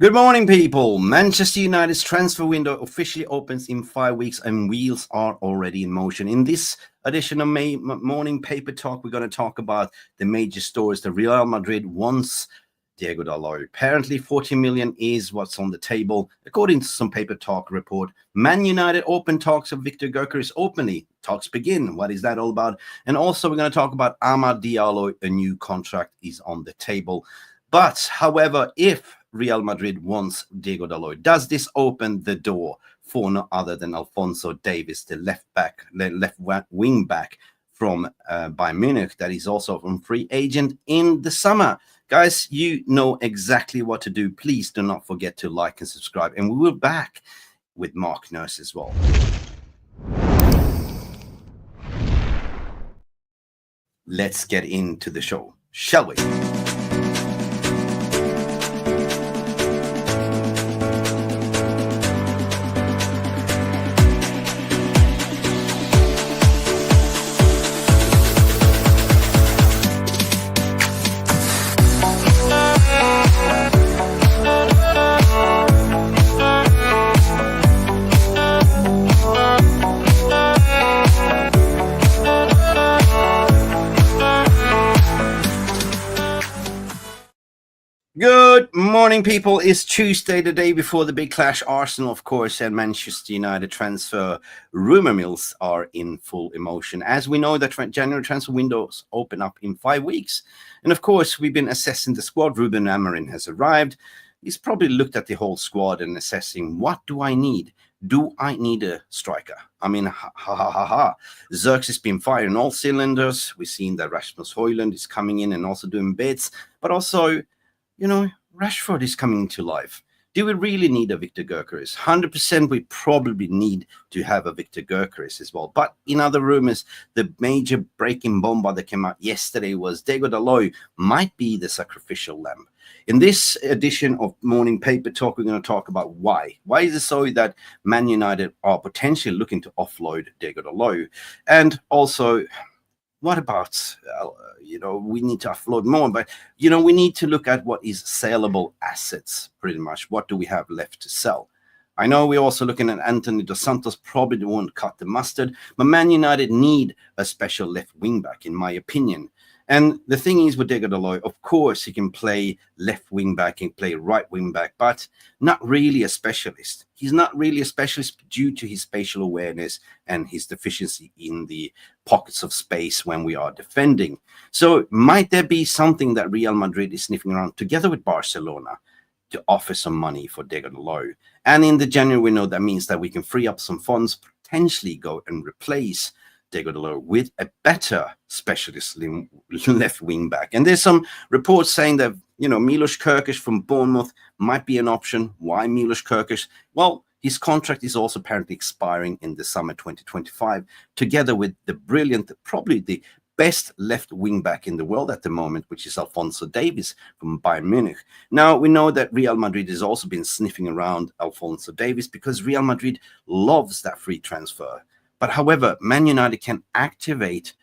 Good morning, people. Manchester United's transfer window officially opens in 5 weeks and wheels are already in motion. In this edition of Morning Paper Talk, we're going to talk about the major stories. The Real Madrid wants Diogo Dalot. Apparently 40 million is what's on the table, according to some Paper Talk report. Man United open talks of Victor Gyökeres openly. Talks begin. What is that all about? And also we're going to talk about Diallo. A new contract is on the table. But, however, if Real Madrid wants Diogo Dalot, does this open the door for no other than Alphonso Davies, the left wing back from Bayern Munich, that is also from free agent in the summer? Guys, you know exactly what to do. Please do not forget to like and subscribe. And we will be back with Mark Nurse as well. Let's get into the show, shall we? Good morning, people. It's Tuesday, the day before the big clash. Arsenal, of course, and Manchester United transfer rumor mills are in full emotion. As we know, the January transfer windows open up in 5 weeks. And of course, we've been assessing the squad. Ruben Amorim has arrived. He's probably looked at the whole squad and assessing, what do I need? Do I need a striker? I mean, Zirkzee has been firing all cylinders. We've seen that Rasmus Højlund is coming in and also doing bits, but also, you know, Rashford is coming to life. Do we really need a Victor Gyökeres? 100% we probably need to have a Victor Gyökeres as well. But in other rumors, the major breaking bomb that came out yesterday was Diogo Dalot might be the sacrificial lamb. In this edition of Morning Paper Talk, we're going to talk about why. Why is it so that Man United are potentially looking to offload Diogo Dalot? And also, what about, we need to offload more, but, we need to look at what is saleable assets, pretty much. What do we have left to sell? I know we're also looking at Anthony Dos Santos, probably won't cut the mustard, but Man United need a special left wing back, in my opinion. And the thing is with Diogo Dalot, of course, he can play left wing back and play right wing back, but not really a specialist. He's not really a specialist due to his spatial awareness and his deficiency in the pockets of space when we are defending. So might there be something that Real Madrid is sniffing around together with Barcelona to offer some money for Diogo Dalot? And in the January window, that means that we can free up some funds, potentially go and replace Diogo Dalot with a better specialist left wing back. And there's some reports saying that, Milos Kerkez from Bournemouth might be an option. Why Milos Kerkez? Well, his contract is also apparently expiring in the summer 2025, together with the brilliant, probably the best left wing back in the world at the moment, which is Alphonso Davies from Bayern Munich. Now, we know that Real Madrid has also been sniffing around Alphonso Davies because Real Madrid loves that free transfer. But however, Man United can activate,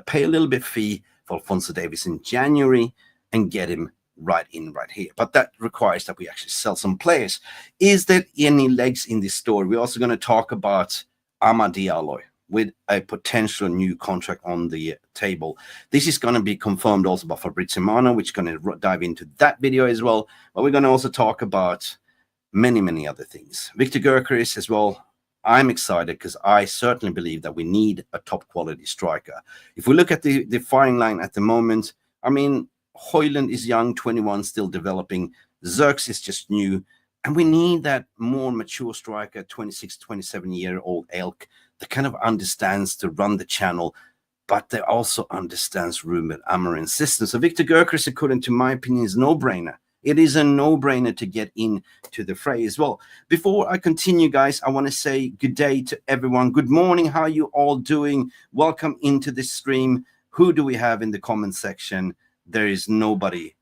pay a little bit fee for Alphonso Davies in January and get him right here. But that requires that we actually sell some players. Is there any legs in this story? We're also going to talk about Diallo with a potential new contract on the table. This is going to be confirmed also by Fabrizio Romano, which is going to dive into that video as well. But we're going to also talk about many other things. Victor Gyökeres as well. I'm excited because I certainly believe that we need a top quality striker. If we look at the firing line at the moment, I mean, Højlund is young, 21, still developing. Zirkzee is just new. And we need that more mature striker, 26, 27-year-old elk that kind of understands to run the channel, but that also understands Ruben Amorim's system. So Victor Gyökeres, according to my opinion, is a no-brainer. It is a no-brainer to get into the fray as well. Before I continue, guys, I want to say good day to everyone. Good morning. How are you all doing? Welcome into this stream. Who do we have in the comment section? There is nobody.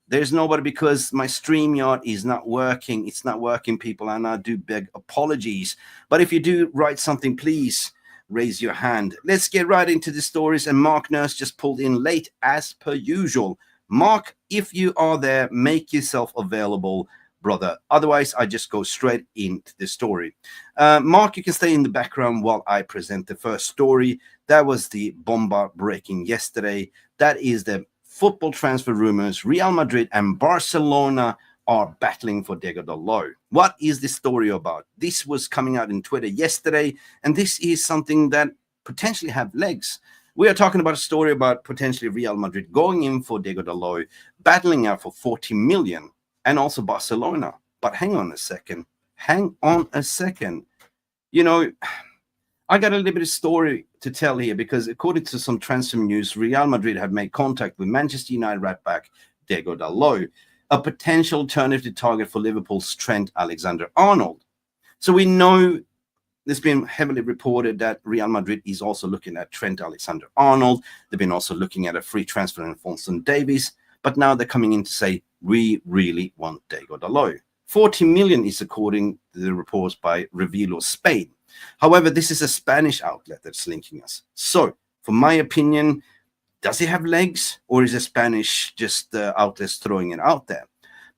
There's nobody because my StreamYard is not working. It's not working, people, and I do beg apologies. But if you do write something, please raise your hand. Let's get right into the stories. And Mark Nurse just pulled in late as per usual. Mark, if you are there, make yourself available. brother. Otherwise, I just go straight into the story. Mark, you can stay in the background while I present the first story. That was the bomba breaking yesterday. That is the football transfer rumors. Real Madrid and Barcelona are battling for Diogo Dalot. What is this story about? This was coming out in Twitter yesterday, and this is something that potentially have legs. We are talking about a story about potentially Real Madrid going in for Diogo Dalot, battling out for 40 million, and also Barcelona. But hang on a second. You know, I got a little bit of story to tell here, because according to some transfer news, Real Madrid have made contact with Manchester United right back Diogo Dalot, a potential alternative target for Liverpool's Trent Alexander-Arnold. So we know there's been heavily reported that Real Madrid is also looking at Trent Alexander-Arnold. They've been also looking at a free transfer in Alphonso Davies, but now they're coming in to say, we really want Diogo Dalot. 40 million is according to the reports by Revilo Spain. However, this is a Spanish outlet that's linking us. So, for my opinion, does it have legs, or is it Spanish just outlets throwing it out there?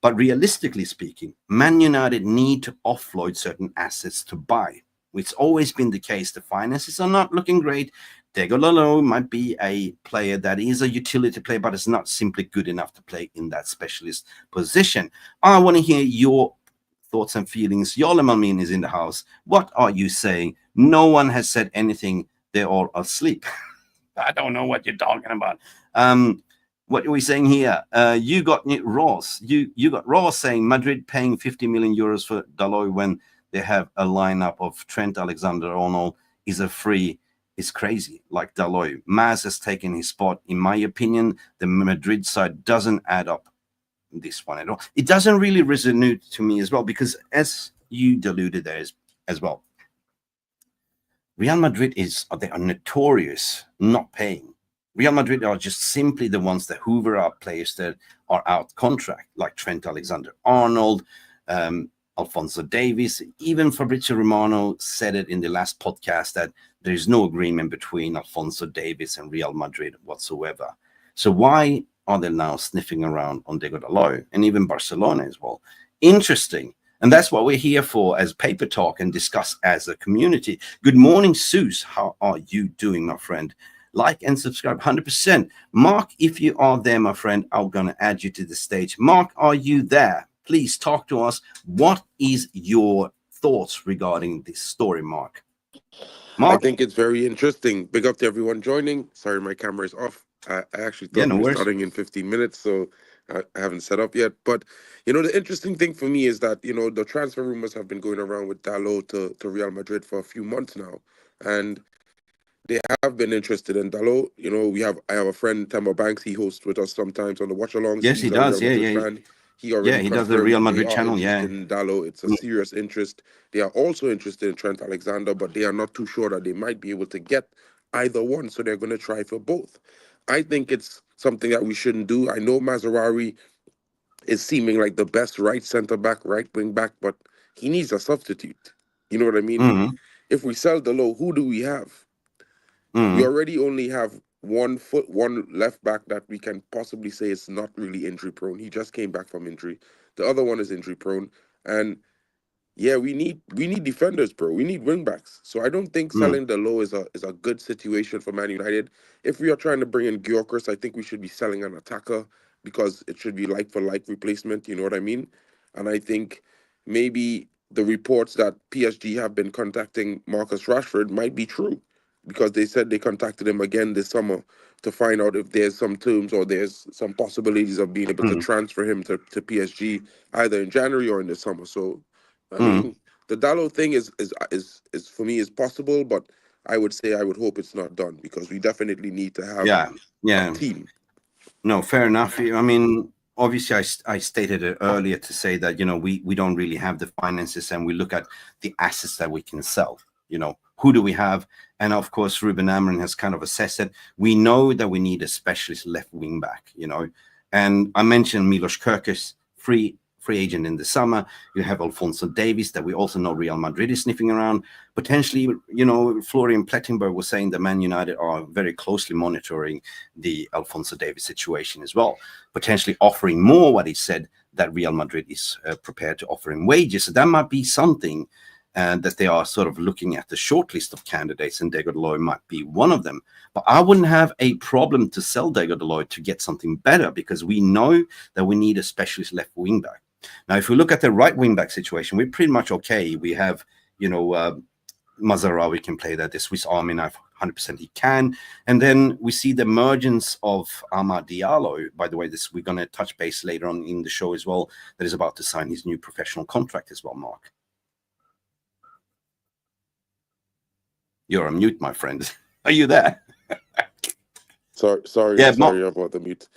But realistically speaking, Man United need to offload certain assets to buy. It's always been the case. The finances are not looking great. Diogo Dalot might be a player that is a utility player, but is not simply good enough to play in that specialist position. I want to hear your thoughts and feelings. Jolle Malmin is in the house. What are you saying? No one has said anything. They're all asleep. I don't know what you're talking about. What are we saying here? You got Ross. You got Ross saying Madrid paying 50 million euros for Dalot when they have a lineup of Trent Alexander-Arnold is a free. It's crazy. Like Dalot, Maz has taken his spot. In my opinion, the Madrid side doesn't add up this one at all. It doesn't really resonate to me as well, because as you alluded there as well, Real Madrid they are notorious not paying. Real Madrid are just simply the ones that hoover up players that are out contract, like Trent Alexander-Arnold, Alphonso Davies. Even Fabrizio Romano said it in the last podcast that there is no agreement between Alphonso Davies and Real Madrid whatsoever. So why are they now sniffing around on Diogo Dalot, and even Barcelona as well? Interesting. And that's what we're here for, as Paper Talk, and discuss as a community. Good morning, Seuss. How are you doing, my friend? Like and subscribe 100%. Mark, if you are there, my friend, I'm going to add you to the stage. Mark, are you there? Please talk to us. What is your thoughts regarding this story, Mark? I think it's very interesting. Big up to everyone joining. Sorry, my camera is off. I actually thought we were starting in 15 minutes, so I haven't set up yet. But, the interesting thing for me is that, the transfer rumors have been going around with Diallo to Real Madrid for a few months now. And they have been interested in Diallo. I have a friend, Temba Banks. He hosts with us sometimes on the watch-alongs. Yes, he does. He already he does the Real Madrid channel. In Diallo. It's a serious interest. They are also interested in Trent Alexander, but they are not too sure that they might be able to get either one, so they're going to try for both. I think it's something that we shouldn't do. I know Mazraoui is seeming like the best right centre-back, right wing-back, but he needs a substitute. You know what I mean? Mm-hmm. If we sell Dalot, who do we have? Mm-hmm. We already only have one left back that we can possibly say is not really injury prone. He just came back from injury. The other one is injury prone. And yeah, we need defenders, bro. We need wing backs. So I don't think selling Dalot is a good situation for Man United. If we are trying to bring in Gyökeres, I think we should be selling an attacker, because it should be like for like replacement, you know what I mean? And I think maybe the reports that PSG have been contacting Marcus Rashford might be true, because they said they contacted him again this summer to find out if there's some terms or there's some possibilities of being able to transfer him to PSG either in January or in the summer. So, I mean, the Diallo thing is for me is possible, but I would hope it's not done, because we definitely need to have a team. No, fair enough. I mean, obviously, I stated it earlier to say that, we don't really have the finances, and we look at the assets that we can sell. Who do we have? And of course, Ruben Amorim has kind of assessed it. We know that we need a specialist left wing back, And I mentioned Milos Kerkez, free agent in the summer. You have Alphonso Davies, that we also know Real Madrid is sniffing around. Potentially, Florian Plettenberg was saying that Man United are very closely monitoring the Alphonso Davies situation as well, potentially offering more, what he said, that Real Madrid is prepared to offer him wages. So that might be something that they are sort of looking at the short list of candidates, and Diogo Dalot might be one of them. But I wouldn't have a problem to sell Diogo Dalot to get something better, because we know that we need a specialist left wing back. Now, if we look at the right wing back situation, we're pretty much okay. We have, Mazarawi can play that. The Swiss Army knife, 100% he can. And then we see the emergence of Amad Diallo. By the way, we're going to touch base later on in the show as well, that is about to sign his new professional contract as well, Mark. You're on mute, my friend. Are you there? Sorry about the mute.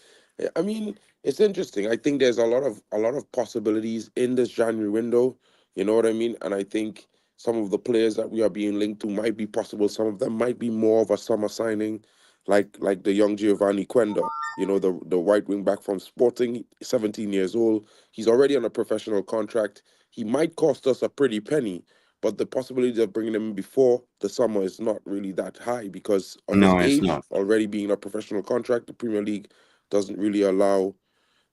I mean, it's interesting. I think there's a lot of possibilities in this January window. You know what I mean? And I think some of the players that we are being linked to might be possible. Some of them might be more of a summer signing, like the young Giovanni Quenda, the right wing back from Sporting, 17 years old. He's already on a professional contract. He might cost us a pretty penny, but the possibility of bringing him before the summer is not really that high, because of his age, already being a professional contract. The Premier League doesn't really allow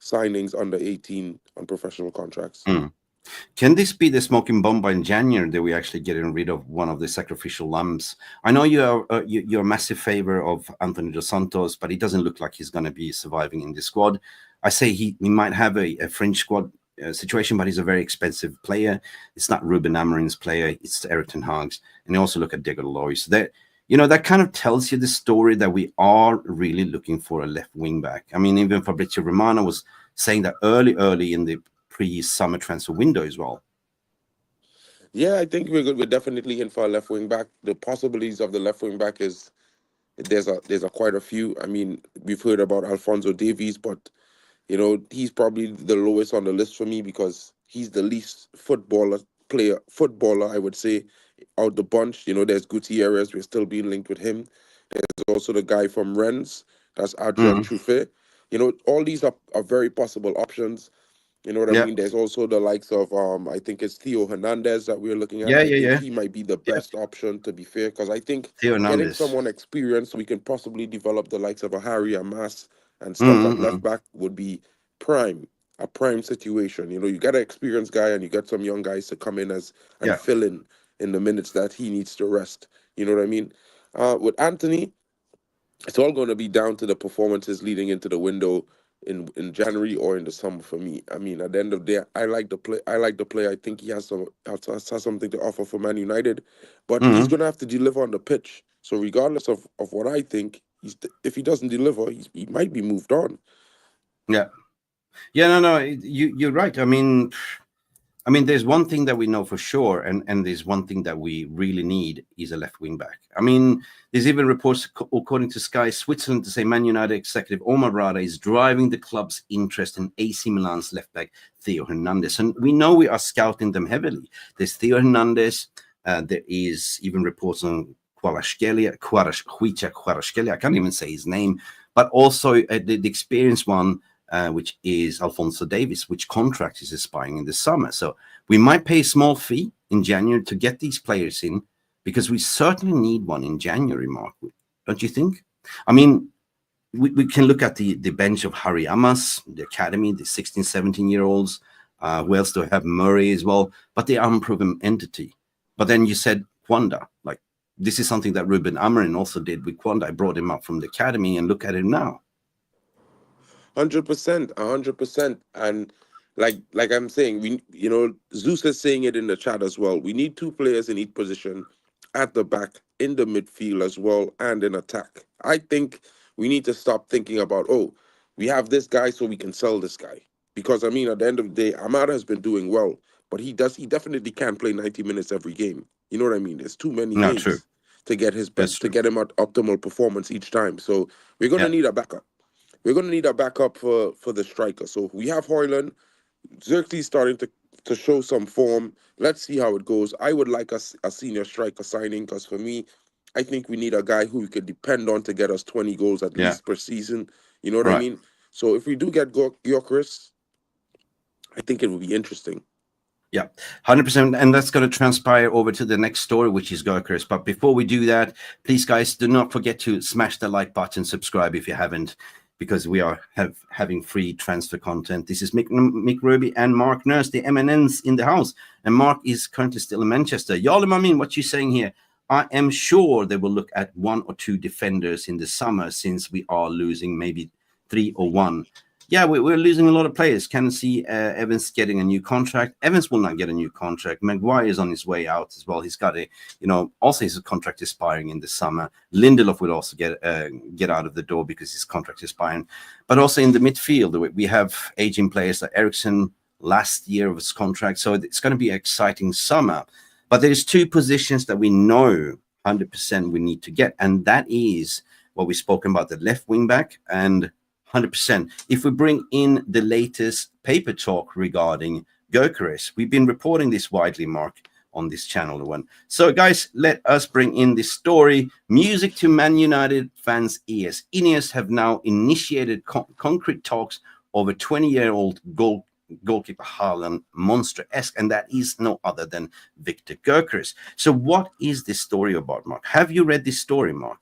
signings under 18 on professional contracts. Can this be the smoking bomb in January, that we're actually getting rid of one of the sacrificial lambs? I know you're a massive favor of Anthony Dos Santos, but it doesn't look like he's going to be surviving in the squad. I say he might have a fringe squad situation, but he's a very expensive player. It's not Ruben Amorim's player, it's Erik ten Hag's. And you also look at Diogo Dalot. So that kind of tells you the story that we are really looking for a left wing back. I mean, even Fabrizio Romano was saying that early in the pre-summer transfer window as well. Yeah, I think we're definitely in for a left wing back. The possibilities of the left wing back is there's quite a few. I mean, we've heard about Alphonso Davies, but he's probably the lowest on the list for me, because he's the least footballer, I would say, out the bunch. There's Gutierrez, we're still being linked with him. There's also the guy from Rennes, that's Adrian Truffet. All these are very possible options. You know what I mean? There's also the likes of, I think it's Theo Hernandez that we're looking at. I think he might be the best option, to be fair, because I think getting someone experienced, we can possibly develop the likes of a Harry Amas and stuff at left back would be a prime situation. You got an experienced guy and you got some young guys to come in and fill in the minutes that he needs to rest. You know what I mean? With Anthony, it's all going to be down to the performances leading into the window in January or in the summer for me. I mean, at the end of the day, I like the play. I think he has something to offer for Man United, but he's going to have to deliver on the pitch. So regardless of what I think, if he doesn't deliver, he might be moved on. No, you're right. I mean, there's one thing that we know for sure, and there's one thing that we really need is a left wing back. I mean, there's even reports, according to Sky Switzerland, to say Man United executive Omar Rada is driving the club's interest in AC Milan's left back Theo Hernandez, and we know we are scouting them heavily. There's Theo Hernandez. There is even reports on Kvaratskhelia. I can't even say his name, but also the experienced one, which is Alphonso Davies, which contract is expiring in the summer. So we might pay a small fee in January to get these players in, because we certainly need one in January, Mark. Don't you think? I mean, we can look at the bench of Harry Amas, the academy, the 16, 17-year-olds. Who else do I have? Murray as well, but the unproven entity. But then you said Quanda. Like, this is something that Ruben Amorim also did with Quanda. I brought him up from the academy, and look at him now. 100%. And like I'm saying, Zeus is saying it in the chat as well. We need two players in each position, at the back, in the midfield as well, and in attack. I think we need to stop thinking about, we have this guy so we can sell this guy. Because, I mean, at the end of the day, Amada has been doing well, but he definitely can't play 90 minutes every game. You know what I mean? There's too many games to get his best, to get him at optimal performance each time. So we're going to need a backup. We're going to need a backup for the striker. So we have Højlund. Xerxes starting to show some form. Let's see how it goes. I would like a senior striker signing, because for me, I think we need a guy who we could depend on to get us 20 goals at least per season. You know what I mean? So if we do get Gyökeres, I think it will be interesting. Yeah, 100%. And that's going to transpire over to the next story, which is Gyökeres. But before we do that, please, guys, do not forget to smash the like button, subscribe if you haven't. because we are having free transfer content. This is Mick Ruby and Mark Nurse, the MNNs in the house. And Mark is currently still in Manchester. Yalim, I mean, what you saying here? I am sure they will look at 1 or 2 defenders in the summer, since we are losing maybe 3 or 1. Yeah, we're losing a lot of players. Can see Evans getting a new contract. Evans will not get a new contract. Maguire is on his way out as well. He's got also his contract expiring in the summer. Lindelof will also get out of the door because his contract is expiring. But also in the midfield, we have aging players like Eriksson, last year of his contract. So it's going to be an exciting summer. But there's 2 positions that we know 100% we need to get. And that is what we've spoken about, the left wing back and 100%. If we bring in the latest paper talk regarding Gyökeres, we've been reporting this widely, Mark, on this channel. So, guys, let us bring in this story. Music to Man United fans' ears. Ineos have now initiated concrete talks over 20-year-old goalkeeper Haaland, monster-esque, and that is no other than Victor Gyökeres. So, what is this story about, Mark? Have you read this story, Mark?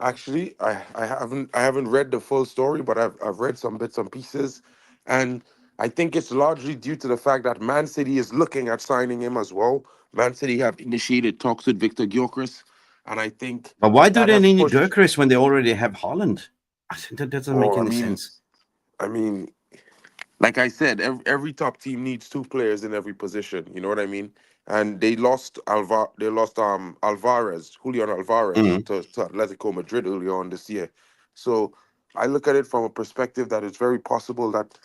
Actually, I haven't read the full story, but I've read some bits and pieces, and I think it's largely due to the fact that Man City is looking at signing him as well. Man City have initiated talks with Victor Gyökeres, and I think. But why do they need Gyökeres when they already have Haaland? I think that doesn't make any sense. I mean, like I said, every top team needs 2 players in every position. You know what I mean? And they lost Alvarez, Julian Alvarez, to Atletico Madrid earlier on this year. So I look at it from a perspective that it's very possible that,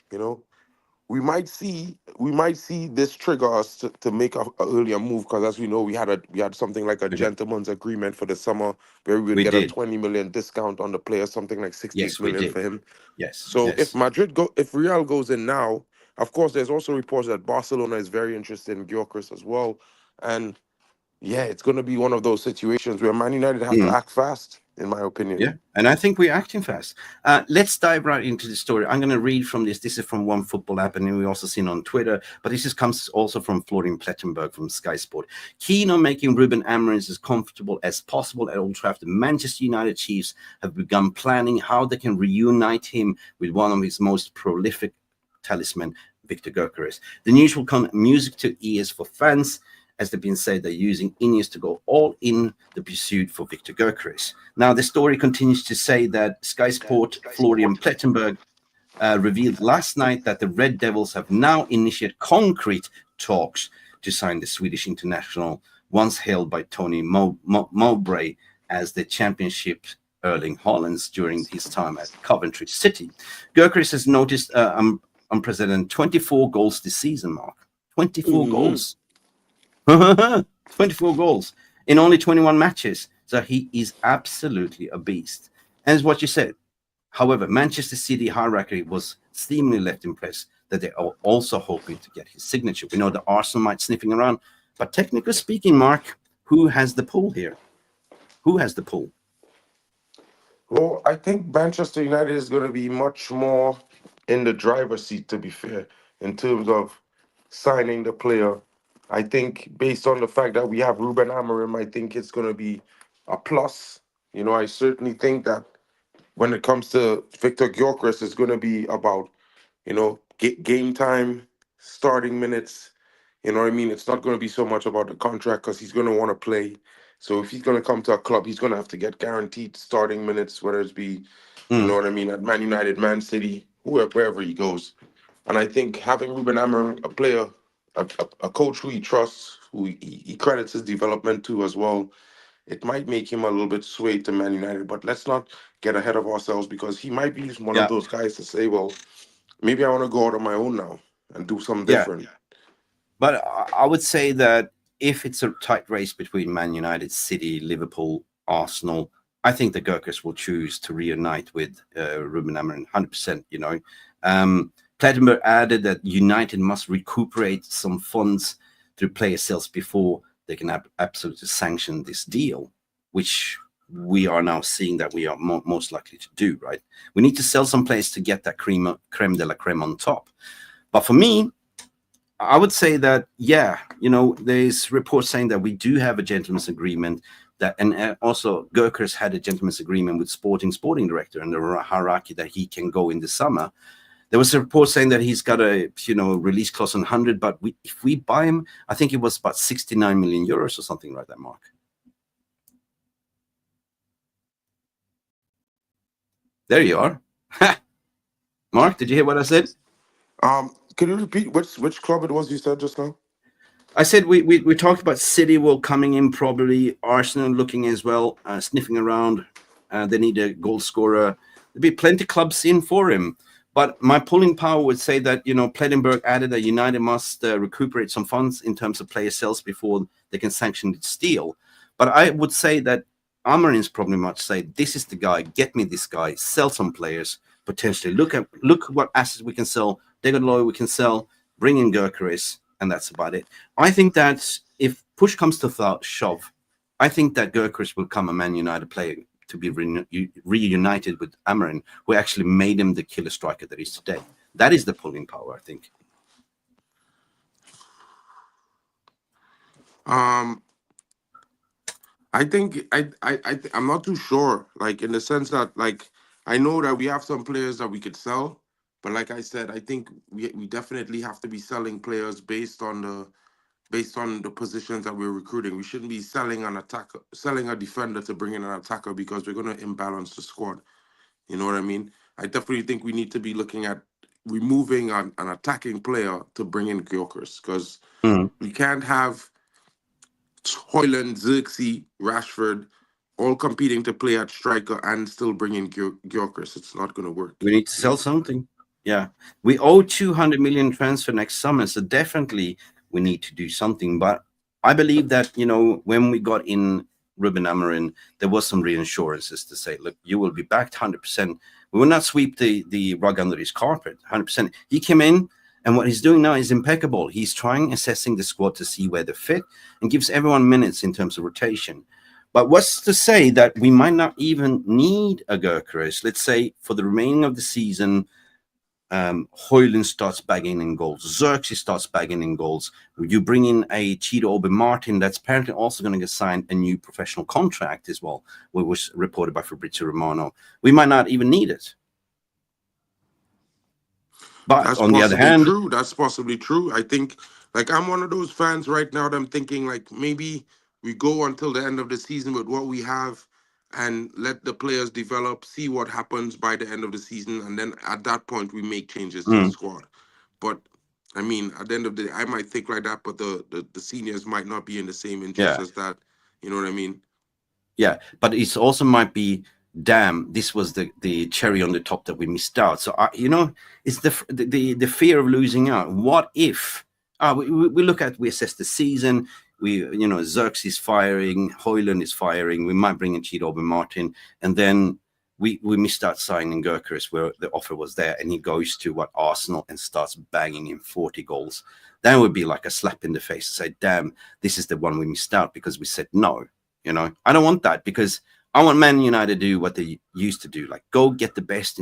we might see this trigger us to make an earlier move, because as we know, we had something like a gentleman's agreement for the summer where we would get a 20 million discount on the player, something like 68 million for him. Yes. So if Real goes in now, of course, there's also reports that Barcelona is very interested in Gyökeres as well. And yeah, it's going to be one of those situations where Man United have to act fast, in my opinion. Yeah, and I think we're acting fast. Let's dive right into the story. I'm going to read from this. This is from One Football app, and we also seen on Twitter. But this comes also from Florian Plettenberg from Sky Sport. Keen on making Ruben Amorim as comfortable as possible at Old Trafford, the Manchester United Chiefs have begun planning how they can reunite him with one of his most prolific talisman, Victor Gyökeres. The news will come music to ears for fans, as they've been said, they're using Ineos to go all in the pursuit for Victor Gyökeres. Now, the story continues to say that Sky Sport Florian Plettenberg revealed last night that the Red Devils have now initiated concrete talks to sign the Swedish international, once held by Tony Mowbray as the championship Erling Haaland during his time at Coventry City. Gyökeres has noticed unprecedented 24 goals this season, Mark. 24 goals. 24 goals in only 21 matches. So he is absolutely a beast. And as what you said, however, Manchester City hierarchy was seemingly left impressed that they are also hoping to get his signature. We know that Arsenal might sniffing around, but technically speaking, Mark, who has the pull here? Who has the pull? Well, I think Manchester United is going to be much more in the driver's seat, to be fair, in terms of signing the player. I think based on the fact that we have Ruben Amorim, I think it's going to be a plus. I certainly think that when it comes to Victor Gyökeres, it's going to be about, game time, starting minutes. You know what I mean? It's not going to be so much about the contract, because he's going to want to play. So if he's going to come to a club, he's going to have to get guaranteed starting minutes, whether it's be, you know what I mean, at Man United, Man City, wherever he goes. And I think having Ruben Amorim, a player, a coach who he trusts, who he credits his development to as well, it might make him a little bit swayed to Man United. But let's not get ahead of ourselves, because he might be one of those guys to say, well, maybe I want to go out on my own now and do something different. But I would say that if it's a tight race between Man United, City, Liverpool, Arsenal, I think the Gyökeres will choose to reunite with Ruben Amorim 100%, Plettenberg added that United must recuperate some funds through player sales before they can absolutely sanction this deal, which we are now seeing that we are most likely to do, right? We need to sell some players to get that creme de la creme on top. But for me, I would say that, there's reports saying that we do have a gentleman's agreement that, and also Gyökeres had a gentleman's agreement with sporting director and the hierarchy that he can go in the summer. There was a report saying that he's got a release clause on 100, but if we buy him, I think it was about 69 million euros or something like that, Mark. There you are. Mark, did you hear what I said? Can you repeat which club it was you said just now? I said we talked about City will coming in probably, Arsenal looking as well, sniffing around. They need a goal scorer. There'll be plenty of clubs in for him. But my pulling power would say that, Plettenberg added that United must recuperate some funds in terms of player sales before they can sanction its deal. But I would say that Amarin's probably much say, this is the guy, get me this guy, sell some players, potentially. Look what assets we can sell, Diogo Dalot we can sell, bring in Gyökeres, and that's about it. I think that if push comes to shove, I think that Gyökeres will become a Man United player to be reunited with Amarin, who actually made him the killer striker that he is today. That is the pulling power, I think. I think I'm not too sure, like, in the sense that, like, I know that we have some players that we could sell, but like I said, I think we definitely have to be selling players based on the positions that we're recruiting. We shouldn't be selling a defender to bring in an attacker, because we're going to imbalance the squad. You know what I mean? I definitely think we need to be looking at removing an attacking player to bring in Gyökeres, because we can't have Højlund, Xerxes, Rashford all competing to play at striker and still bring in Gyökeres. It's not going to work. We need to sell something. Yeah. We owe 200 million transfer next summer, so definitely we need to do something. But I believe that, when we got in Ruben Amorim, there was some reassurances to say, look, you will be backed 100%. We will not sweep the rug under his carpet, 100%. He came in, and what he's doing now is impeccable. He's assessing the squad to see where they fit and gives everyone minutes in terms of rotation. But what's to say that we might not even need a Gyökeres? Let's say for the remaining of the season, Højlund starts bagging in goals. Xerxes starts bagging in goals. You bring in a Cheeto Martin that's apparently also going to get signed a new professional contract as well, which was reported by Fabrizio Romano. We might not even need it. But that's on the other hand, true. That's possibly true. I think, like, I'm one of those fans right now that I'm thinking, like, maybe we go until the end of the season with what we have and let the players develop, see what happens by the end of the season, and then at that point we make changes to the squad. But I mean, at the end of the day, I might think like that, but the seniors might not be in the same interest as that. You know what I mean? Yeah, but it also might be, damn, this was the cherry on the top that we missed out. So it's the fear of losing out. What if we assess the season, Xerxes is firing, Højlund is firing, we might bring in Cheeto Martin, and then we missed out signing Gyökeres where the offer was there, and he goes to Arsenal and starts banging in 40 goals. That would be like a slap in the face to say, damn, this is the one we missed out because we said no. I don't want that, because I want Man United to do what they used to do, like go get the best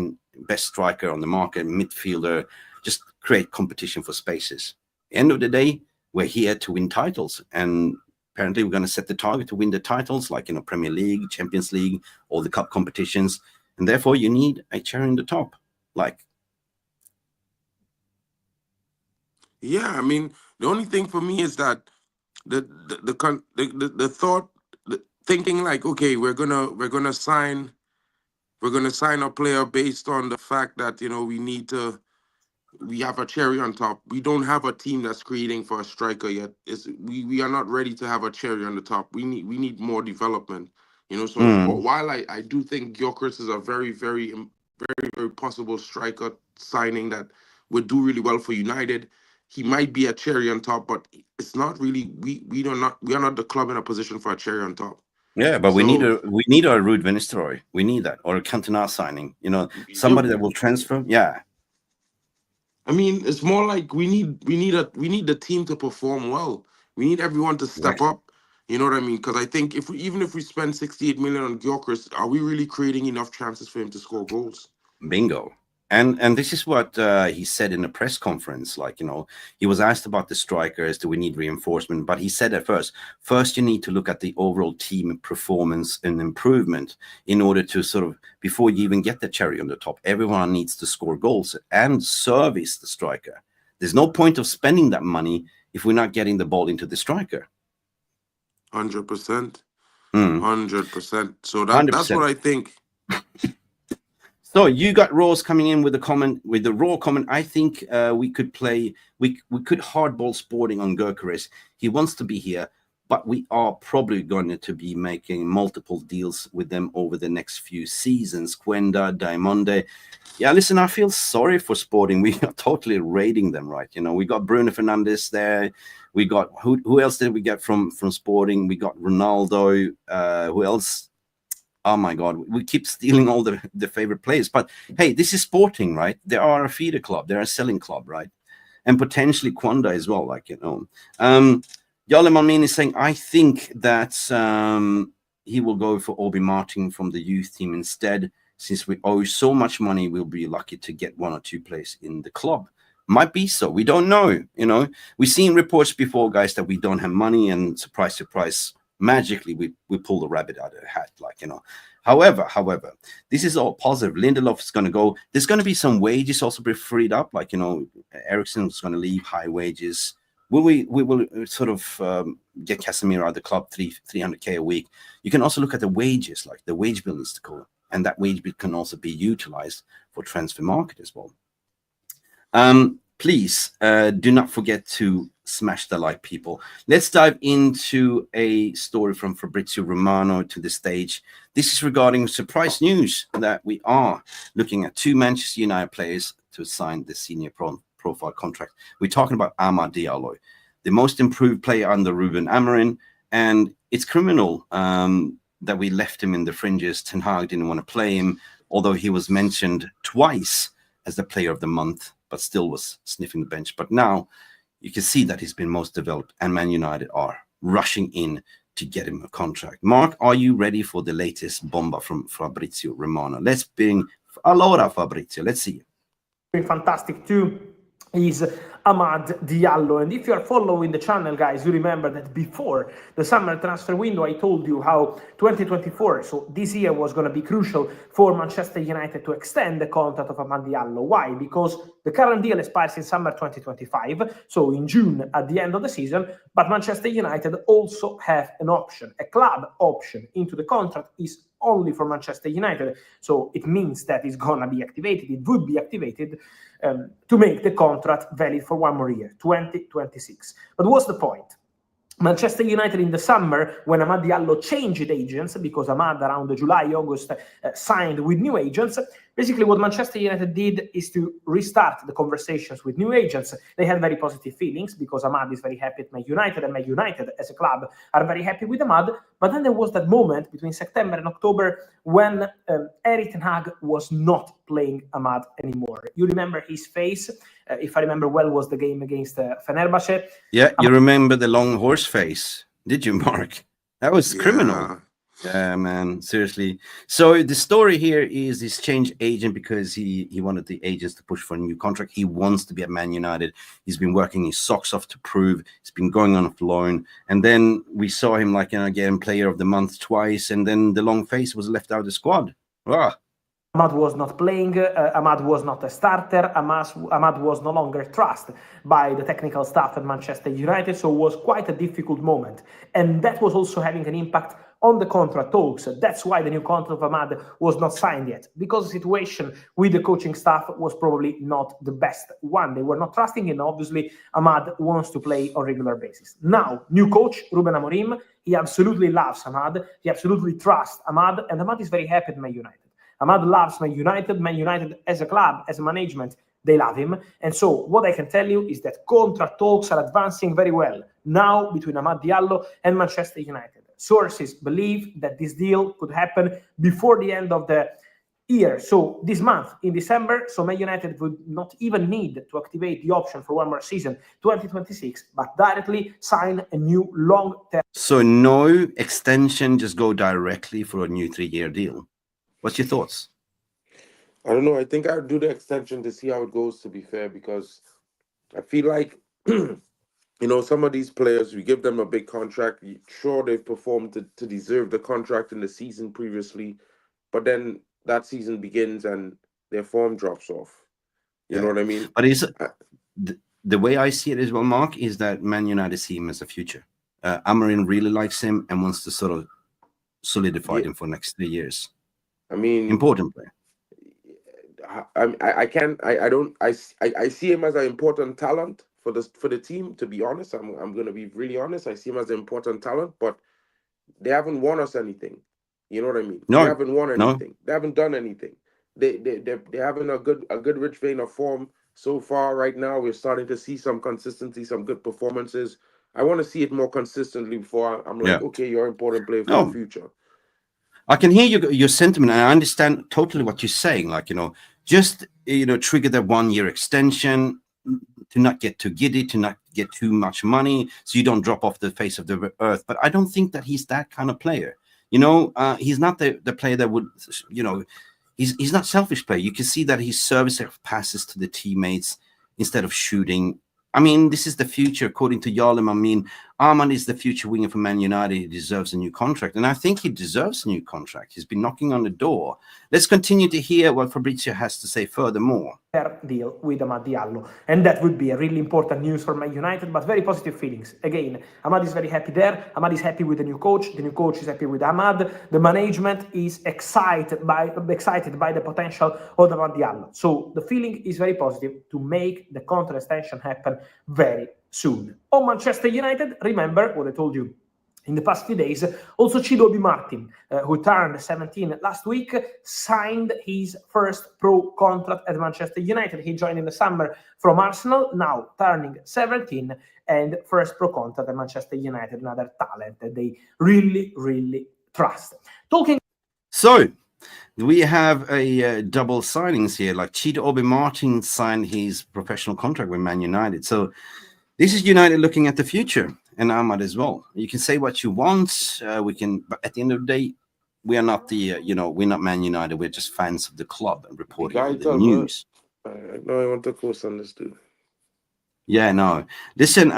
striker on the market, midfielder, just create competition for spaces. End of the day, we're here to win titles, and apparently we're going to set the target to win the titles, like Premier League, Champions League, all the cup competitions, and therefore you need a cherry on the top. Yeah, I mean, the only thing for me is that the thought, thinking like, okay, we're gonna sign a player based on the fact that we have a cherry on top. We don't have a team that's creating for a striker yet. We are not ready to have a cherry on the top. We need more development. So while I do think Gyökeres is a very, very, very, very possible striker signing that would do really well for United, he might be a cherry on top, but it's not really. We are not the club in a position for a cherry on top. Yeah, but we need a Ruud van Nistelrooy. We need that, or a Cantona signing. Somebody that will transfer. Yeah. I mean, it's more like we need the team to perform well. We need everyone to step up. You know what I mean? Because I think even if we spend 68 million on Gyökeres, are we really creating enough chances for him to score goals? Bingo. And this is what he said in a press conference. Like, you know, he was asked about the strikers, do we need reinforcement? But he said at first you need to look at the overall team performance and improvement in order to sort of, before you even get the cherry on the top, everyone needs to score goals and service the striker. There's no point of spending that money if we're not getting the ball into the striker. 100%. 100%. So that's 100%. what I think. So you got Rose coming in with a comment, with the raw comment. I think we could hardball Sporting on Gyökeres. He wants to be here, but we are probably going to be making multiple deals with them over the next few seasons. Quenda, Diamonde. Yeah, listen, I feel sorry for Sporting. We are totally raiding them, right? You know, we got Bruno Fernandes there. We got, who else did we get from Sporting? We got Ronaldo. Who else? Oh my God, we keep stealing all the favorite players. But hey, this is Sporting, right? They are a feeder club. They're a selling club, right? And potentially Quanda as well, like, you know. Yale Malmin is saying, I think that he will go for Obi Martin from the youth team instead. Since we owe so much money, we'll be lucky to get 1 or 2 players in the club. Might be so. We don't know, you know. We've seen reports before, guys, that we don't have money, and surprise, surprise, magically we pull the rabbit out of the hat, like, you know. However, this is all positive. Lindelof is going to go. There's going to be some wages also be freed up, like, you know, Ericsson is going to leave, high wages. We will sort of get Casemiro out of the club, 300k a week. You can also look at the wages, like the wage bill is to go, and that wage bill can also be utilized for transfer market as well. Please do not forget to smash the like, people. Let's dive into a story from Fabrizio Romano to the stage. This is regarding surprise news that we are looking at 2 Manchester United players to sign the senior profile contract. We're talking about Amad Diallo, the most improved player under Ruben Amorim, and it's criminal that we left him in the fringes. Ten Hag didn't want to play him, although he was mentioned twice as the player of the month, but still was sniffing the bench. But now you can see that he's been most developed, and Man United are rushing in to get him a contract. Mark, are you ready for the latest bomba from Fabrizio Romano? Let's bring allora Fabrizio. Let's see. Fantastic too is Amad Diallo. And if you are following the channel, guys, you remember that before the summer transfer window, I told you how 2024, so this year, was going to be crucial for Manchester United to extend the contract of Amad Diallo. Why? Because the current deal expires in summer 2025, so in June at the end of the season, but Manchester United also have an option, a club option into the contract is only for Manchester United. So it means that it's going to be activated, it would be activated to make the contract valid for 1 more year, 2026. But what's the point? Manchester United in the summer, when Amad Diallo changed agents, because Amad around July, August signed with new agents, basically what Manchester United did is to restart the conversations with new agents. They had very positive feelings because Amad is very happy at Man United, and Man United as a club are very happy with Amad. But then there was that moment between September and October when Erik ten Hag was not playing Amad anymore. You remember his face, if I remember well, was the game against Fenerbahce. Yeah, you remember the long horse face, did you, Mark? That was criminal. Yeah, man, seriously. So the story here is he's changed agent because he wanted the agents to push for a new contract. He wants to be at Man United. He's been working his socks off to prove. He's been going on a loan. And then we saw him, like, you know, again, player of the month twice. And then the long face was left out of the squad. Ah. Amad was not playing, Amad was not a starter, Amad was no longer trusted by the technical staff at Manchester United, so it was quite a difficult moment. And that was also having an impact on the contract talks. That's why the new contract of Amad was not signed yet, because the situation with the coaching staff was probably not the best one. They were not trusting him. Obviously, Amad wants to play on a regular basis. Now, new coach, Ruben Amorim, he absolutely loves Amad, he absolutely trusts Amad, and Amad is very happy at Man United. Amad loves Man United as a club, as a management, they love him. And so what I can tell you is that contract talks are advancing very well now between Amad Diallo and Manchester United. Sources believe that this deal could happen before the end of the year. So this month, in December, so Man United would not even need to activate the option for 1 more season, 2026, but directly sign a new long-term. So no extension, just go directly for a new 3-year deal. What's your thoughts? I don't know. I think I'd do the extension to see how it goes, to be fair, because I feel like, some of these players, we give them a big contract. Sure, they've performed to deserve the contract in the season previously, but then that season begins and their form drops off. You know what I mean? But the way I see it as well, Mark, is that Man United see him as a future. Amorim really likes him and wants to sort of solidify him for the next 3 years. I mean, important player. I see him as an important talent for the team. To be honest, I'm gonna be really honest. I see him as an important talent, but they haven't won us anything. You know what I mean? No, they haven't won anything. No. They haven't done anything. They're having a good rich vein of form so far. Right now, we're starting to see some consistency, some good performances. I want to see it more consistently before I'm like, okay, you're an important player for the future. I can hear your sentiment, and I understand totally what you're saying. Like, just trigger the 1 year extension, to not get too giddy, to not get too much money, so you don't drop off the face of the earth. But I don't think that he's that kind of player. He's not the player that would, he's not selfish player. You can see that he services passes to the teammates instead of shooting. I mean, this is the future, according to Diallo. I mean, Ahmad is the future winger for Man United. He deserves a new contract, and I think he deserves a new contract. He's been knocking on the door. Let's continue to hear what Fabrizio has to say furthermore. Deal with Amad Diallo, and that would be a really important news for Man United, but very positive feelings. Again, Amad is very happy there. Amad is happy with the new coach. The new coach is happy with Amad. The management is excited by the potential of Amad Diallo. So the feeling is very positive to make the contract extension happen very soon. On Manchester United, remember what I told you in the past few days. Also, Chidobe Martin, who turned 17 last week, signed his first pro contract at Manchester United. He joined in the summer from Arsenal, now turning 17, and first pro contract at Manchester United, another talent that they really, really trust. So, we have a double signings here. Like Chidobe Martin signed his professional contract with Man United. So, this is United looking at the future. And Ahmad as well. You can say what you want. But at the end of the day, we are not we're not Man United. We're just fans of the club and reporting on the news. No, I want to course on this too. Yeah, no. Listen,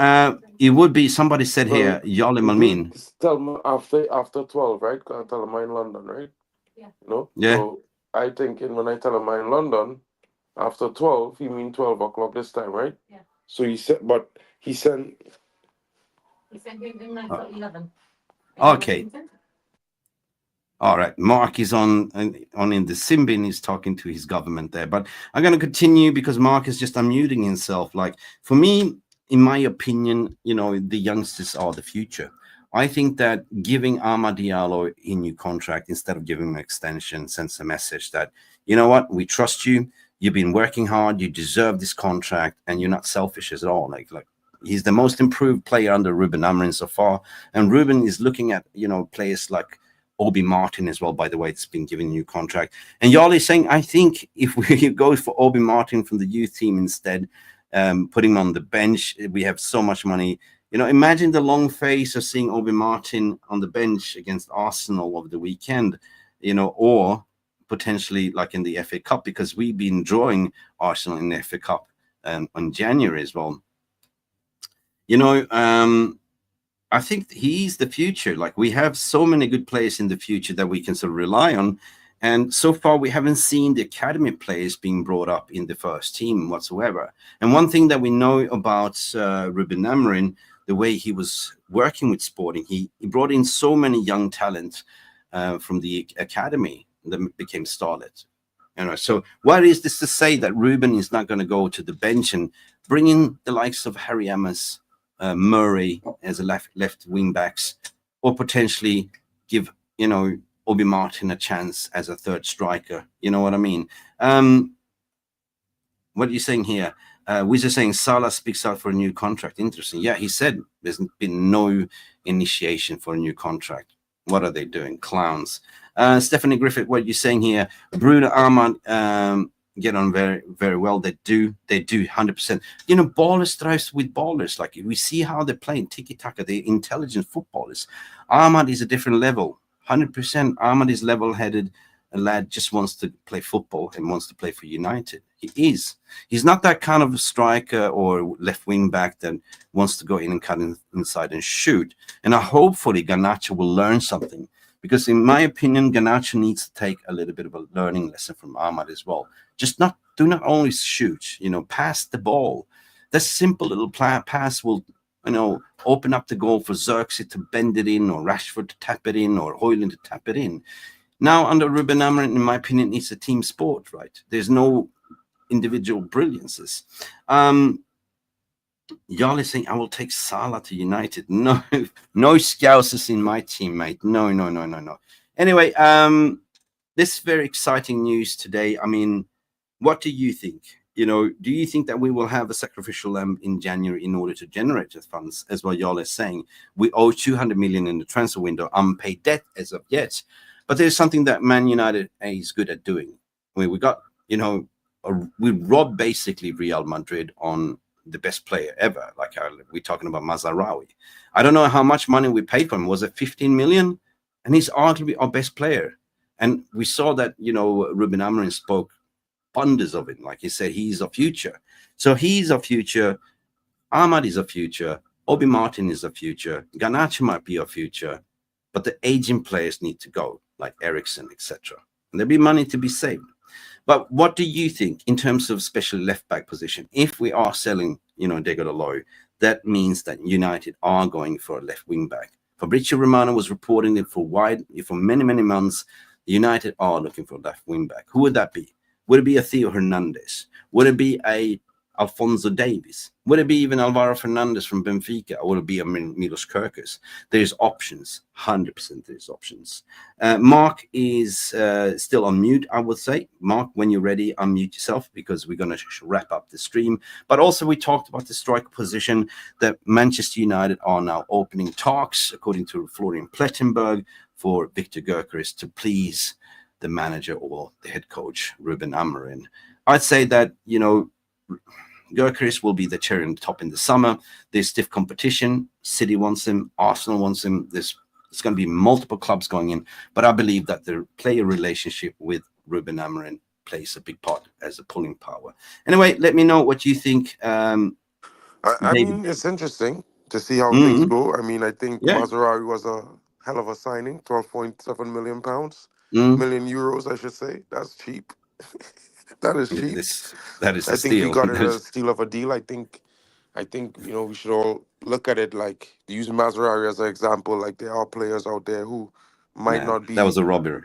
it would be, somebody said here, Yolim Amin. Tell me after 12, right? Because I tell him I'm in London, right? Yeah. No? Yeah. So I think when I tell him I'm in London, after 12, he mean 12 o'clock this time, right? Yeah. So he said, but he sent. He sent him 11. Okay. All right. Mark is on in the Simbin. He's talking to his government there. But I'm going to continue because Mark is just unmuting himself. Like, for me, in my opinion, the youngsters are the future. I think that giving Amad Diallo a new contract instead of giving him an extension sends a message that, you know what, we trust you. You've been working hard. You deserve this contract, and you're not selfish at all. Like he's the most improved player under Ruben Amorim so far, and Ruben is looking at players like Obi Martin as well. By the way, it's been given a new contract, and Yali is saying, I think if we go for Obi Martin from the youth team instead, putting him on the bench, we have so much money. Imagine the long face of seeing Obi Martin on the bench against Arsenal over the weekend, or potentially like in the FA Cup, because we've been drawing Arsenal in the FA Cup on January as well. I think he's the future. Like, we have so many good players in the future that we can sort of rely on. And so far, we haven't seen the academy players being brought up in the first team whatsoever. And one thing that we know about Ruben Amorim, the way he was working with Sporting, he brought in so many young talent from the academy that became starlet. So what is this to say that Ruben is not going to go to the bench and bring in the likes of Harry Amos, Murray as a left wing backs, or potentially give Obi Martin a chance as a third striker? You know what I mean? What are you saying here? We're just saying Salah speaks out for a new contract. Interesting. Yeah, he said there's been no initiation for a new contract. What are they doing? Clowns. Stephanie Griffith, what are you saying here? Bruno Ahmad get on very, very well. They do 100%. Ballers thrives with ballers. Like, we see how they're playing tiki-taka. They're intelligent footballers. Ahmad is a different level. 100%. Ahmad is level-headed. a lad just wants to play football and wants to play for United. He is. He's not that kind of a striker or left wing back that wants to go in and cut inside and shoot. And hopefully Garnacho will learn something, because in my opinion, Garnacho needs to take a little bit of a learning lesson from Ahmad as well. Just do not only shoot, pass the ball. That simple little pass will, open up the goal for Xerxes to bend it in, or Rashford to tap it in, or Højlund to tap it in. Now, under Ruben Amorim, in my opinion, it's a team sport, right? There's no individual brilliances. Y'all is saying, I will take Salah to United. No, no Scousers in my team, mate. No. Anyway, this very exciting news today. I mean, what do you think? Do you think that we will have a sacrificial lamb in January in order to generate the funds, as what y'all is saying? We owe 200 million in the transfer window, unpaid debt as of yet. But there's something that Man United is good at doing. We got, we robbed basically Real Madrid on the best player ever. Like we're talking about Mazraoui. I don't know how much money we paid for him. Was it 15 million? And he's arguably our best player. And we saw that, Ruben Amorim spoke wonders of it. Like he said, he's our future. So he's our future. Ahmad is our future. Obi Martin is our future. Garnacho might be our future. But the aging players need to go, like Ericsson, etc. And there'll be money to be saved. But what do you think in terms of especially left back position? If we are selling, Diogo Dalot, that means that United are going for a left wing back. Fabrizio Romano was reporting it for many, many months. United are looking for a left wing back. Who would that be? Would it be a Theo Hernandez? Would it be a Alphonso Davies? Would it be even Alvaro Fernandez from Benfica? Or would it be a Milos Gyökeres? There's options. 100% there's options. Mark is still on mute, I would say. Mark, when you're ready, unmute yourself, because we're going to wrap up the stream. But also we talked about the striker position, that Manchester United are now opening talks, according to Florian Plettenberg, for Victor Gyökeres to please the manager or the head coach, Ruben Amorim. I'd say that, Gyökeres will be the cherry on the top in the summer. There's stiff competition. City wants him. Arsenal wants him. There's going to be multiple clubs going in. But I believe that the player relationship with Ruben Amorim plays a big part as a pulling power. Anyway, let me know what you think. I mean, it's interesting to see how things go. I mean, I think Mazraoui was a hell of a signing, 12.7 million pounds, million euros, I should say. That's cheap. That is cheap. That is a steal. I think we got it a steal of a deal. I think we should all look at it like, use Mazraoui as an example. Like, there are players out there who might not be. That was a robbery.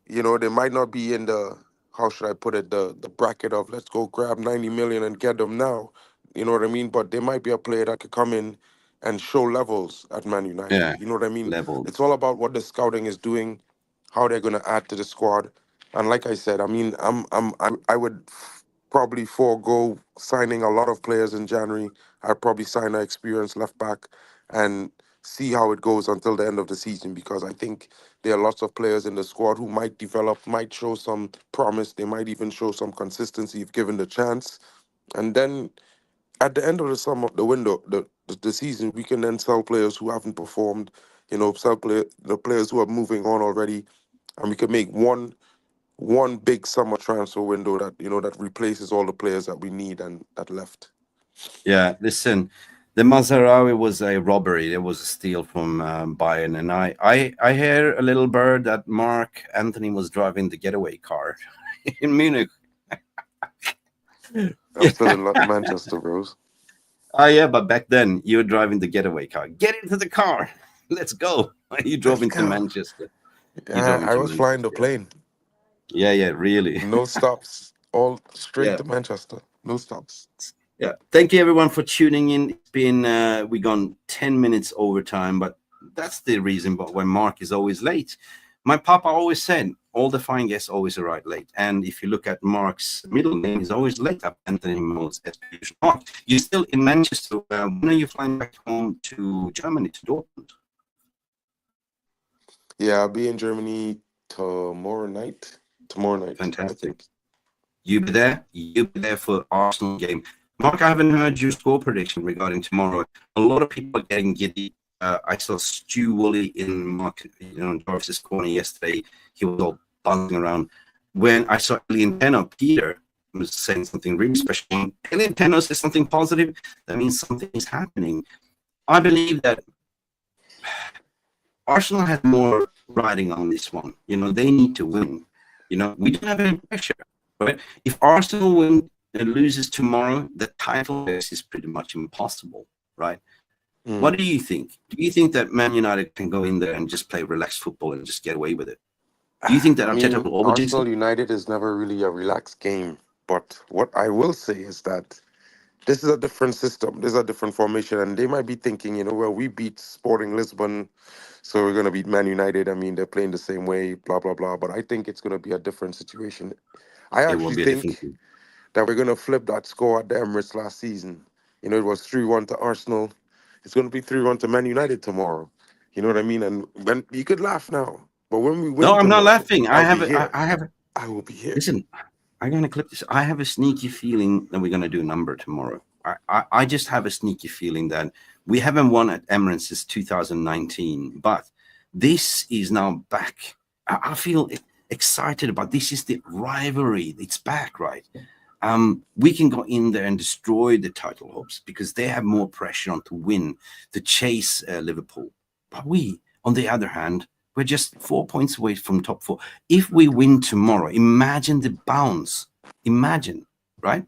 They might not be in the, how should I put it, the bracket of let's go grab 90 million and get them now. You know what I mean? But there might be a player that could come in and show levels at Man United. Yeah, you know what I mean? levels. It's all about what the scouting is doing, how they're going to add to the squad. And like I said, I mean, I would probably forego signing a lot of players in January. I'd probably sign an experienced left back and see how it goes until the end of the season, because I think there are lots of players in the squad who might develop, might show some promise. They might even show some consistency if given the chance. And then at the end of the window, the season, we can then sell players who haven't performed, sell the players who are moving on already, and we can make one big summer transfer window that that replaces all the players that we need and that left. Yeah, listen, the Mazraoui was a robbery. It was a steal from Bayern, and I hear a little bird that Mark Anthony was driving the getaway car in Munich. I'm still in Manchester, bros. Oh yeah, but back then you were driving the getaway car. Get into the car. Let's go. You drove into Manchester. I was flying the plane. Yeah, really. No stops. All straight to Manchester. No stops. Yeah. Thank you everyone for tuning in. It's been we gone 10 minutes over time, but that's the reason why Mark is always late. My papa always said, all the fine guests always arrive late. And if you look at Mark's middle name, he's always late up. Anthony Moles. Mark, you're still in Manchester. When are you flying back home to Germany, to Dortmund? Yeah, I'll be in Germany tomorrow night. Fantastic. You'll be there for Arsenal game. Mark, I haven't heard your score prediction regarding tomorrow. A lot of people are getting giddy. I saw Stu Woolley in Mark, Jarvis's corner yesterday. He was all bouncing around. When I saw Elienteno, Peter was saying something really special. When Elienteno says something positive, that means something is happening. I believe that Arsenal has more riding on this one. You know, they need to win. You know, we don't have any pressure, right? If Arsenal win and loses tomorrow, the title race is pretty much impossible, right? What do you think? Do you think that Man United can go in there and just play relaxed football and just get away with it? Do you think that Arteta will overdo Arsenal United is never really a relaxed game. But what I will say is that this is a different system. This is a different formation. And they might be thinking, you know, well, we beat Sporting Lisbon, so we're going to beat Man United. I mean, they're playing the same way, blah, blah, blah. But I think it's going to be a different situation. I actually think that we're going to flip that score at the Emirates last season. You know, it was 3-1 to Arsenal. It's going to be 3-1 to Man United tomorrow. You know what I mean? And when you could laugh now, but when we win, no, I'm tomorrow, not laughing. I will be here. Listen, I'm going to clip this. I have a sneaky feeling that we're going to do a number tomorrow. I just have a sneaky feeling that we haven't won at Emirates since 2019, but this is now back. I feel excited about this. Is the rivalry? It's back, right? We can go in there and destroy the title hopes because they have more pressure on to win, to chase Liverpool. But we, on the other hand, we're just 4 points away from top 4. If we win tomorrow, imagine the bounce. Imagine, right?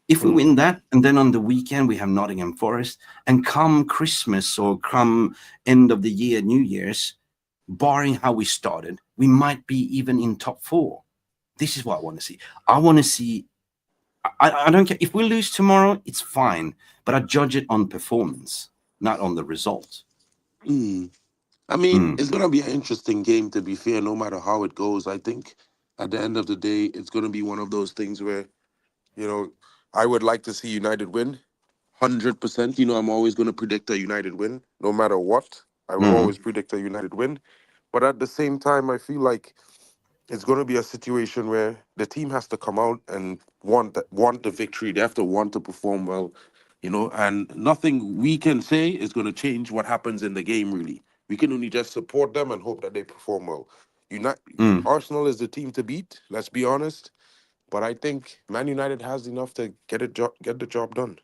If we win that, and then on the weekend we have Nottingham Forest, and come Christmas or come end of the year, New Year's, barring how we started, we might be even in top 4. This is what I want to see. I want to see. I don't care. If we lose tomorrow, it's fine. But I judge it on performance, not on the result. I mean, it's going to be an interesting game, to be fair, no matter how it goes. I think at the end of the day, it's going to be one of those things where, you know, I would like to see United win 100%. You know, I'm always going to predict a United win, no matter what. I will always predict a United win. But at the same time, I feel like it's going to be a situation where the team has to come out and want the victory. They have to want to perform well, you know, and nothing we can say is going to change what happens in the game, really. We can only just support them and hope that they perform well. Arsenal is the team to beat, let's be honest. But I think Man United has enough to get the job done.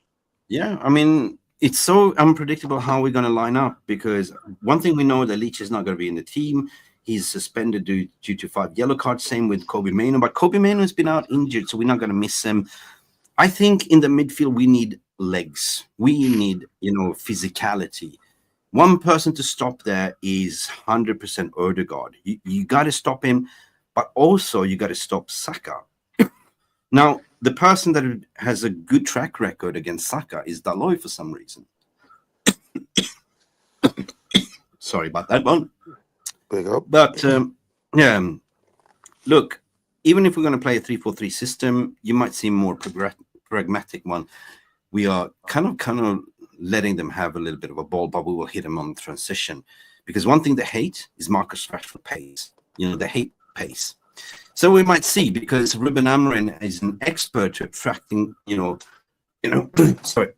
Yeah, I mean, it's so unpredictable how we're going to line up because one thing we know that Leach is not going to be in the team. He's suspended due to 5 yellow cards. Same with Kobe Mainoo. But Kobe Mainoo has been out injured, so we're not going to miss him. I think in the midfield, we need legs. We need, you know, physicality. One person to stop there is 100% Odegaard. You got to stop him, but also you got to stop Saka. Now, the person that has a good track record against Saka is Dalot for some reason. Sorry about that one. Big up. But, yeah, look, even if we're going to play a 3-4-3 system, you might see a more pragmatic one. We are kind of letting them have a little bit of a ball, but we will hit them on transition. Because one thing they hate is Marcus Rashford pace. You know, they hate pace. So we might see, because Ruben Amorim is an expert to attracting, sorry,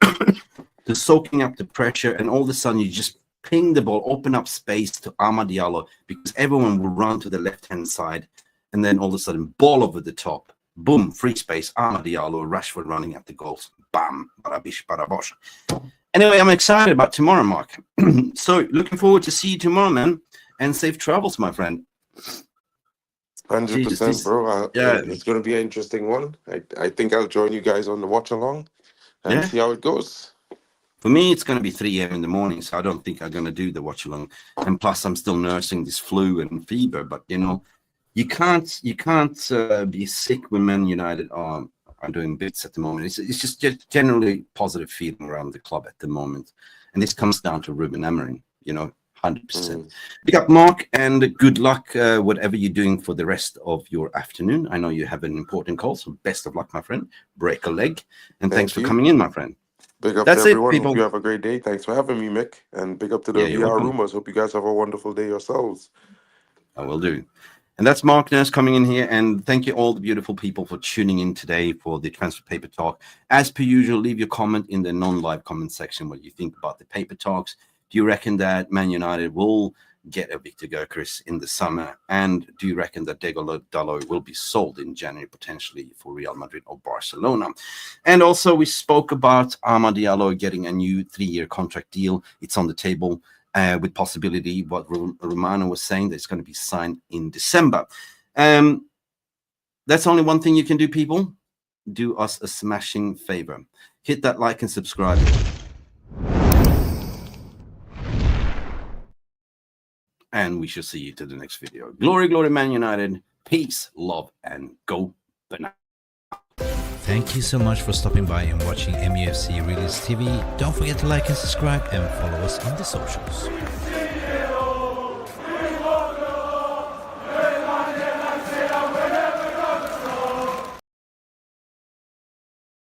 to soaking up the pressure, and all of a sudden you just ping the ball, open up space to Diallo, because everyone will run to the left-hand side, and then all of a sudden, ball over the top, boom, free space, Diallo, Rashford running at the goals, bam, barabish, barabosh. Anyway, I'm excited about tomorrow, Mark. So looking forward to see you tomorrow, man, and safe travels, my friend. 100%, bro. Yeah, it's going to be an interesting one. I think I'll join you guys on the watch along and see how it goes. For me, it's going to be 3 a.m. in the morning, so I don't think I'm going to do the watch along. And plus, I'm still nursing this flu and fever. But you can't be sick when Man United are doing bits at the moment. It's just generally positive feeling around the club at the moment, and this comes down to Ruben Amorim. 100%. Big up, Mark, and good luck, whatever you're doing for the rest of your afternoon. I know you have an important call, so best of luck, my friend. Break a leg, and thanks for coming in, my friend. Big up to everyone. Hope you have a great day. Thanks for having me, Mick. And big up to the VR Rumors. Hope you guys have a wonderful day yourselves. I will do. And that's Mark Nurse coming in here. And thank you all the beautiful people for tuning in today for the Transfer Paper Talk. As per usual, leave your comment in the non-live comment section what you think about the Paper Talks. Do you reckon that Man United will get a Victor Gyökeres in the summer? And do you reckon that Diogo Dalot will be sold in January potentially for Real Madrid or Barcelona? And also we spoke about Diallo getting a new 3-year contract deal. It's on the table with possibility, what Romano was saying, that it's going to be signed in December. That's only one thing you can do, people. Do us a smashing favor. Hit that like and subscribe. And we shall see you to the next video. Glory, glory, Man United. Peace, love, and go banana. Thank you so much for stopping by and watching Mufc Realist TV. Don't forget to like and subscribe and follow us on the socials.